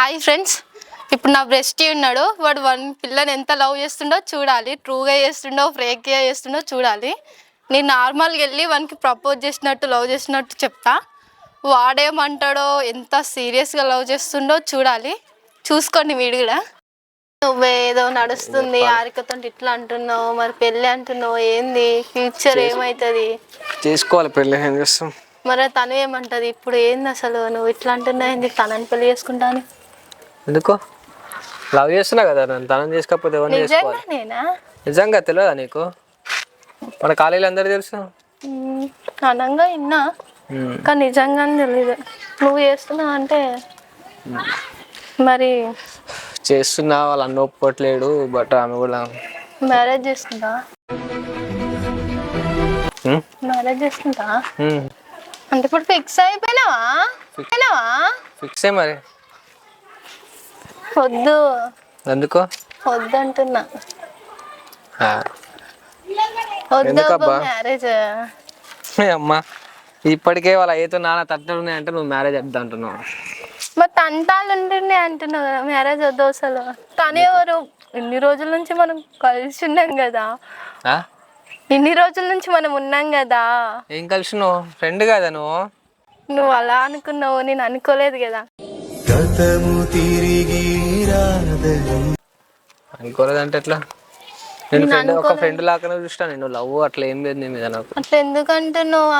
Hi friends, ఇప్పుడు నా bestie ఉన్నాడు. వాడు వన్ పిల్లని ఎంత లవ్ చేస్తుండో చూడాలి. ట్రూగా చేస్తుండో ఫ్రేక్గా చేస్తుండో చూడాలి. నేను నార్మల్గా వెళ్ళి వానికి ప్రపోజ్ చేసినట్టు లవ్ చేసినట్టు చెప్తా. వాడేమంటాడో, ఎంత సీరియస్గా లవ్ చేస్తుండో చూడాలి. చూసుకోండి మీరు కూడా. నువ్వేదో నడుస్తుంది హారికతో ఇట్లా అంటున్నావు, మరి పెళ్ళి అంటున్నావు, ఏంది ఫ్యూచర్ ఏమవుతుంది? చేసుకోవాలి పెళ్ళి, ఏం చేస్తాం మరి తను ఏమంటది ఇప్పుడు? ఏంది అసలు నువ్వు ఇట్లా అంటున్నావు, ఏంది తనని పెళ్లి చేసుకుంటాను? ఎందుకో లవ్ చేస్తున్నా కదా, నన్ను తనం చేసుకోకపోతే ఎవరిని చేసుకోవాలి? నేనా? నిజంగా తెలియదా నీకు? మన కాలేజీలో అందరూ తెలుసు. అనంగా విన్నా, కానీ నిజంగానే తెలీదు. నువ్వు చేస్తున్నావు అంటే మరి చేస్తున్నా, వాళ్ళు అన్న ఒప్పుకోవట్లేడు. బట్ ఆమె కూడా మ్యారేజ్ చేసుకుంటా. మ్యారేజ్ చేసుకుంటా అంటే ఇప్పుడు ఫిక్స్ అయిపోయినావా? ఫిక్స్ అయ్యి మరి వద్దు. ఎందుకో వద్దు అంటున్నా. వద్దు మ్యారేజ్. అమ్మా ఇప్పటికే వాళ్ళ ఏతో నాన్న తట్టున్నాయంటే నువ్వు మ్యారేజ్ వద్దు అంటున్నావు. మరి తంటాలు ఉంటున్నాయి అంటున్నావు కదా, మ్యారేజ్ వద్దు అసలు. తనే ఎవరు? ఇన్ని రోజుల నుంచి మనం కలిసి ఉన్నాం కదా, ఇన్ని రోజుల నుంచి మనం ఉన్నాం కదా. ఏం కలిసి నువ్వు ఫ్రెండ్ కదా నువ్వు? నువ్వు అలా అనుకున్నావు, నేను అనుకోలేదు కదా. అనుకోలేదంటే ఎట్లా? నేను ఫ్రెండ్, ఒక ఫ్రెండ్ లాగానే చూస్తా నేను. లవ్ అట్లా ఏం లేదు నీ మీద నాకు. అట్లా ఎందుకంటే నువ్వు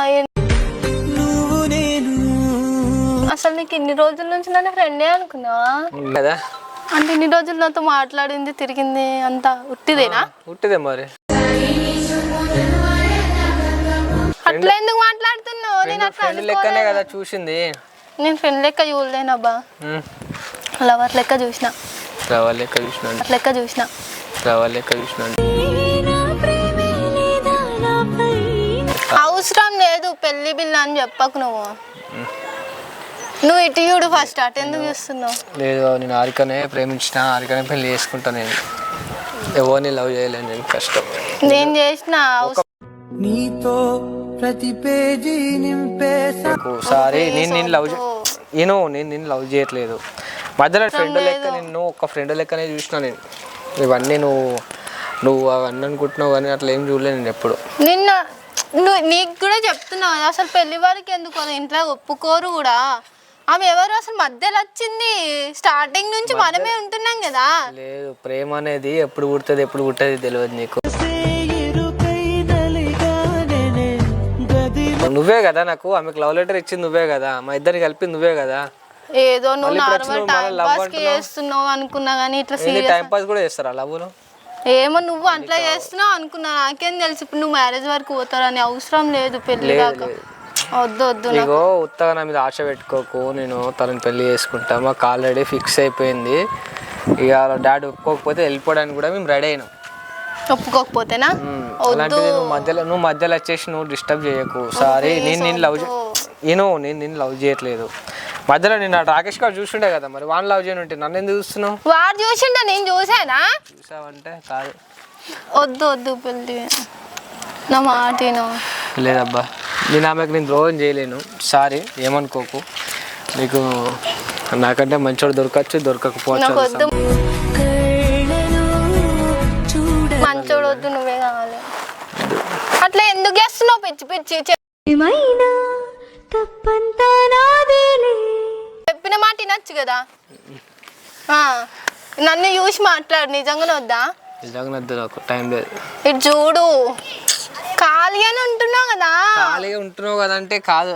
అసలు నీకు ఇన్ని రోజుల నుంచి నన్ను ఫ్రెండే అనుకున్నావా కదా? అంటే ఇన్ని రోజులు నాతో మాట్లాడింది, తిరిగింది అంతా ఉట్టిదేనా? ఉట్టిదే మరి. అట్లా ఎందుకు మాట్లాడుతున్నావు? నేను అట్లా లెక్కనే కదా చూసింది. నేను ఫ్రెండ్ లెక్క చూడలేనబ్బా, లవర్ లెక్క చూసిన. లవర్ లెక్క చూసిన. లవర్ లెక్క చూసిన. అవసరం లేదు పెళ్లి బిల్ల అని చెప్పకు. నువ్వు ఇటు చూడు ఫస్ట్. అటు ఎందుకు చూస్తున్నావు? లేదు, నేను హారికనే ప్రేమించిన, హారికనే పెళ్లి చేసుకుంటా. నేను ఎవరిని లవ్ చేయలేను. నేను కష్టం నేను చేసిన. నీతో ప్రతి పేజీ నింపేసారి నేను లవ్ నేను లవ్ చేయట్లేదు. మధ్యలో ఫ్రెండ్ లెక్క నిన్ను ఒక ఫ్రెండ్ లెక్కనే చూసిన నేను. ఇవన్నీ నువ్వు అవన్నీ అనుకుంటున్నావు కానీ అట్లా ఏం చూడలేదు నేను ఎప్పుడు. నీకు కూడా చెప్తున్నావు కదా, అసలు పెళ్లి వారికి ఎందుకు ఇంట్లో ఒప్పుకోరు కూడా. ఆమె ఎవరు అసలు మధ్యలో వచ్చింది? స్టార్టింగ్ నుంచి మనమే ఉంటున్నాం కదా. లేదు, ప్రేమ అనేది ఎప్పుడు పుడుతుంది ఎప్పుడు పుట్టేది తెలియదు నీకు. నువ్వే కదా నాకు ఆమెకు లవ్ లెటర్ ఇచ్చింది, నువ్వే కదా. మా ఇద్దరిని కలిపి నువ్వే కదా. ఏదో నువ్వు నార్మల్ టైం పాస్ కి చేస్తున్నావు అనుకున్నా కానీ ఇట్లా సీరియస్ టైం పాస్ కూడా చేస్తారా లవ్లు? ఏమో నువ్వు అట్లా చేస్తున్నావు అనుకున్నా. నాకేం తెలుసు ఇప్పుడు నువ్వు మ్యారేజ్ వరకు పోతారని. అవసరం లేదు పెళ్లి దాకా. వద్దు నీకు ఉత్తగా నా మీద ఆశ పెట్టుకోకు. నేను తనని పెళ్లి చేసుకుంటా. మాకు ఆల్రెడీ ఫిక్స్ అయిపోయింది. ఇక డాడీ ఒప్పుకోకపోతే వెళ్ళిపోవడానికి కూడా మేము రెడీ అయినాం. ఒప్పుకోకపోతేనా? అలాంటిది నువ్వు మధ్యలో వచ్చేసి నువ్వు డిస్టర్బ్ చేయకు. సారీ, నేను లవ్ చేయట్లేదు. మధ్యలో నేను రాకేష్ గారు చూస్తుండే కదా, మరి వాడిని లవ్ చేయను ఉంటే నన్ను ఎందుకు చూస్తున్నావు? వాడు చూసిండే, నేను చూసానా? చూసావంటే కాదు. వద్దు పెళ్ళి నా మాట. లేదబ్బా, నేను ఆమెకు నేను ద్రోహం చేయలేను. సారీ, ఏమనుకోకు. నీకు నాకంటే మంచోడు దొరకకపోవచ్చు. మంచోడు వద్దు, నువ్వే కావాలి. అట్లా ఎందుకు చేస్తున్నావు పిచ్చి పిచ్చి? చెప్పిన మాట వినొచ్చు కదా. నన్ను చూసి మాట్లాడు. నిజంగానే వద్దా? నిజంగానే వద్దు, నాకు టైం లేదు. ఇటు చూడు, ఖాళీగానే ఉంటున్నావు కదా. ఖాళీగా ఉంటున్నావు కదా అంటే కాదు.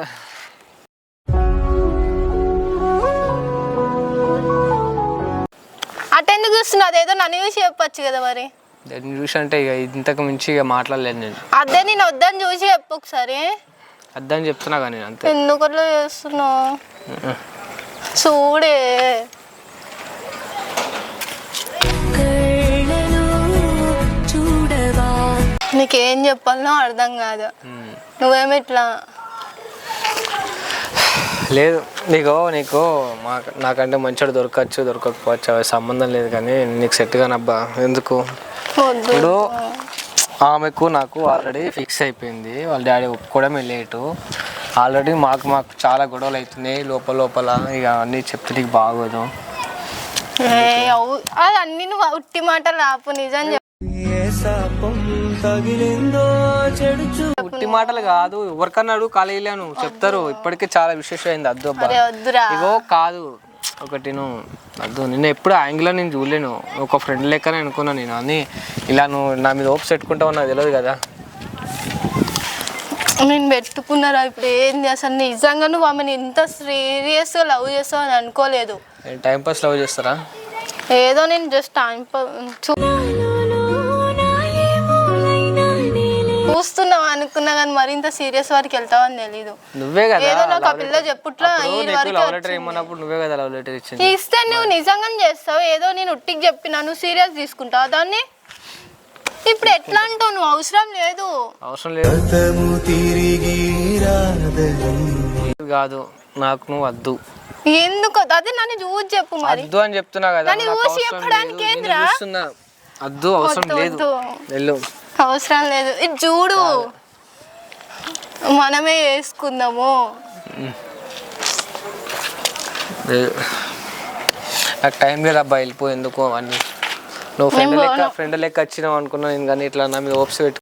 అటెందుకు చూస్తున్నావు? అదేదో నన్ను చూసి చెప్పచ్చు కదా. మరి దాన్ని చూసి అంటే ఇక ఇంతకు మించి ఇక మాట్లాడలేదు నేను. అదే నేను వద్దని చూసి చెప్పు ఒకసారి. వద్దని చెప్తున్నా కానీ అంతే. ఎందుకు అట్లా చేస్తున్నావు? చూడే, నీకేం చెప్పాలనో అర్థం కాదు. నువ్వేమి ఇట్లా లేదు. నీకు నాకంటే మంచోడు దొరకకపోవచ్చు, అవి సంబంధం లేదు. కానీ నీకు సెట్ కానబ్బా. ఎందుకు? ఇప్పుడు ఆమెకు నాకు ఆల్రెడీ ఫిక్స్ అయిపోయింది. వాళ్ళ డాడీ ఒప్పుకోవడమే లేటు. ఆల్రెడీ మాకు చాలా గొడవలు అవుతున్నాయి లోపల. ఇక అన్నీ చెప్తే నీకు బాగోదు. అది అన్ని నువ్వు ఉట్టి మాటలు ఆపు, నిజం చెప్పు. ఉట్టి మాటలు కాదు, ఎవరికన్నా అడుగు కాలేజీలో చెప్తారు. ఇప్పటికే చాలా విశేషమైంది. అద్దు అబ్బా వద్దురా. ఇగో కాదు ఒకటి నువ్వు అద్దు, నిన్న ఎప్పుడు యాంగిల్లో నేను చూడలేను, ఒక ఫ్రెండ్ లెక్కనే అనుకున్నా నేను. అని ఇలా నువ్వు నా మీద హోప్స్ పెట్టుకుంటావు నాకు తెలియదు కదా. నేను పెట్టుకున్నారా ఇప్పుడు ఏంది అసలు? నిజంగా నువ్వు ఆమెను ఇంత సీరియస్గా లవ్ చేస్తావు అని అనుకోలేదు. టైం పాస్ లవ్ చేస్తారా? ఏదో నేను జస్ట్ టైం చూస్తున్నావు అనుకున్నా కానీ మరింత సీరియస్ వరకు వెళ్తావని తెలీదు. నువ్వే కదా ఏదో నాకు ఆ పిల్ల చెప్పుట్లా లవ్ లెటర్ ఏమన్నప్పుడు నువ్వే కదా లవ్ లెటర్ ఇచ్చింది. ఇస్తే నువ్వు నిజంగా చేస్తావు. ఏదో నేను ఉట్టికి చెప్పినా నువ్వు సీరియస్ తీసుకుంటావు దాన్ని. ఇప్పుడు ఎట్లా అంటావు? నువ్వు అవసరం లేదు. అవసరం లేదు కాదు నాకు, నువ్వు వద్దు. ఎందుకు? అదే నన్ను చూసి చెప్పు మరి. వద్దు అని చెప్తున్నా కదా. నన్ను చూసి చెప్పడానికి ఏంద్రా? వద్దు, అవసరం లేదు. వెళ్ళు. అవసరం లేదు. ఇది చూడు, మనమే వేసుకుందాము. నాకు టైం లేదు అబ్బా, వెళ్ళిపో. ఎందుకో అన్నీ నువ్వు ఫ్రెండ్ లెక్క వచ్చినావు అనుకున్నా నేను, కానీ ఇట్లా నా మీద హోప్స్ పెట్టు.